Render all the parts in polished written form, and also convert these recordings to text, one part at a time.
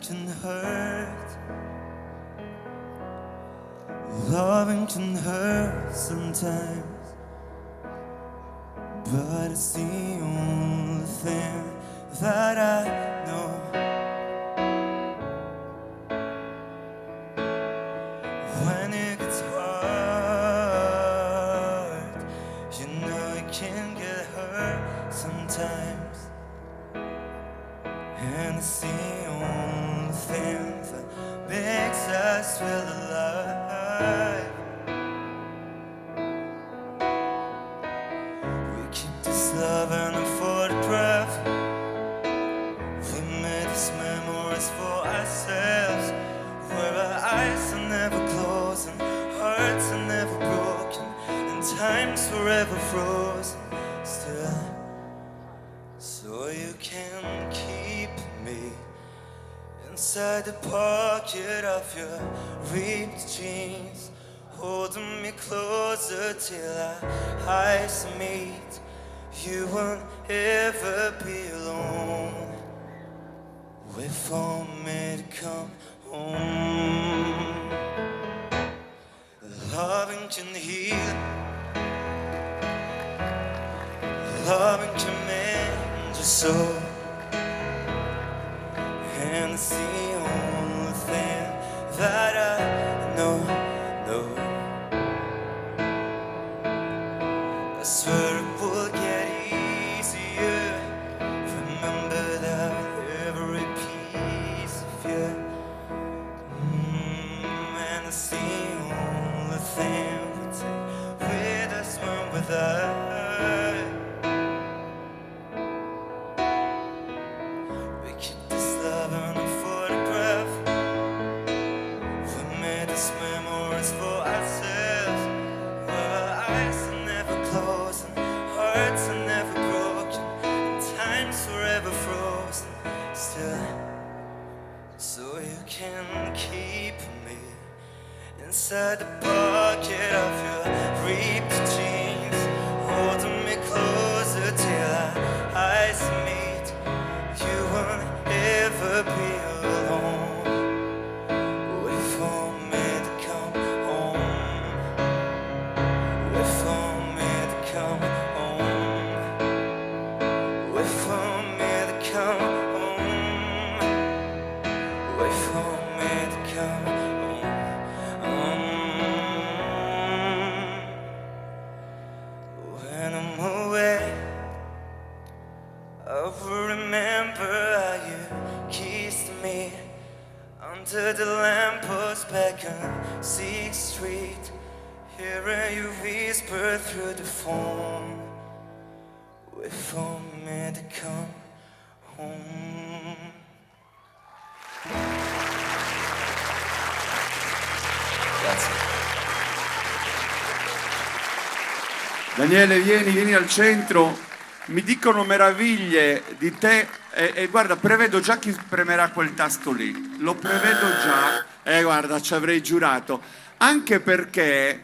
can hurt. Loving can hurt sometimes, but it's the only thing that I know. When it gets hard, you know it can get hurt sometimes, and it's the only thing that makes us feel alive. We keep this love in a photograph. We made these memories for ourselves, where our eyes are never closed and hearts are never broken and time's forever frozen still. So you can keep me inside the pocket of your ripped jeans, holding me closer till our eyes meet. You won't ever be alone. Wait for me to come home. Loving can heal. Loving can mend your soul. And it's the only thing that I know. I swear it will get easier. Remember that with every piece of you. And it's the only thing we take with us when we're there. We keep this love in a photograph. We made these memories for ourselves, where our eyes are never closed and hearts are never broken and time's forever frozen still. So you can keep me inside the pocket of your ripped jeans, holding me closer till our eyes meet. You won't ever be alone. Wait for me to come home. Wait for me to come home. Wait for me to come home. Wait for me to come home. When I'm away, I will remember how you kissed me under the lamppost back on 6th Street, hearing you whisper through the phone. Wait for me to come home. Grazie. Daniele, vieni al centro. Mi dicono meraviglie di te e guarda, prevedo già chi premerà quel tasto lì. Lo prevedo già. Guarda, ci avrei giurato. Anche perché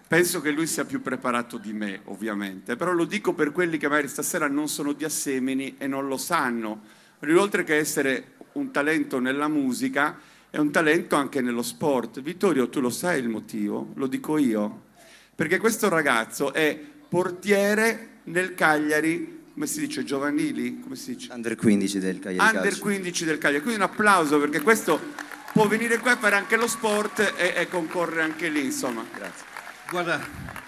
penso che lui sia più preparato di me, ovviamente. Però lo dico per quelli che magari stasera non sono di Assemini e non lo sanno. Lui, oltre che essere un talento nella musica, è un talento anche nello sport. Vittorio, tu lo sai il motivo? Lo dico io. Perché questo ragazzo è portiere nel Cagliari, come si dice, giovanili? Come si dice? Under 15 del Cagliari Under Calcio. 15 del Cagliari. Quindi un applauso, perché questo può venire qua a fare anche lo sport e concorrere anche lì, insomma. Grazie. Guarda,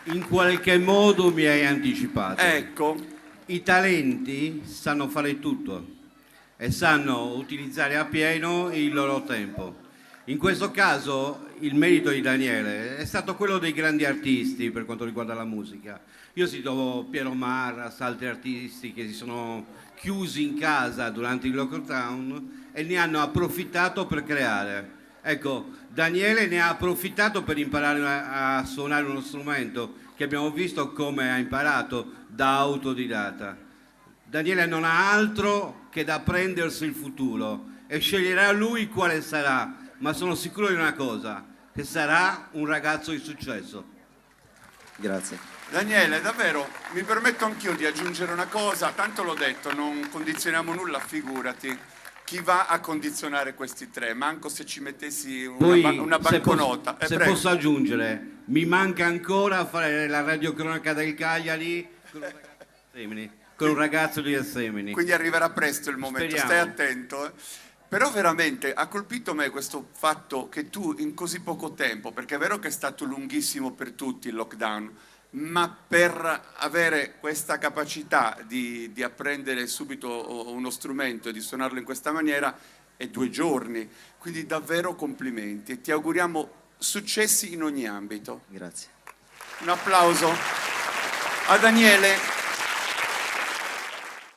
in qualche modo mi hai anticipato. Ecco. I talenti sanno fare tutto e sanno utilizzare appieno il loro tempo. In questo caso il merito di Daniele è stato quello dei grandi artisti per quanto riguarda la musica. Io cito Piero Marras, altri artisti che si sono chiusi in casa durante il lockdown e ne hanno approfittato per creare. Ecco, Daniele ne ha approfittato per imparare a suonare uno strumento che abbiamo visto come ha imparato da autodidatta. Daniele non ha altro che da prendersi il futuro e sceglierà lui quale sarà, ma sono sicuro di una cosa, che sarà un ragazzo di successo. Grazie. Daniele, davvero, mi permetto anch'io di aggiungere una cosa, tanto l'ho detto, non condizioniamo nulla, figurati. chi va a condizionare questi tre? Manco se ci mettessi Poi, una banconota. se Prego. posso aggiungere, mi manca ancora fare la radiocronaca del Cagliari con un ragazzo di Assemini. Quindi arriverà presto il momento, Speriamo. stai attento. Però veramente ha colpito me questo fatto che tu in così poco tempo, perché è vero che è stato lunghissimo per tutti il lockdown, ma per avere questa capacità di apprendere subito uno strumento e di suonarlo in questa maniera è 2 giorni. Quindi davvero complimenti e ti auguriamo successi in ogni ambito. Grazie. Un applauso a Daniele.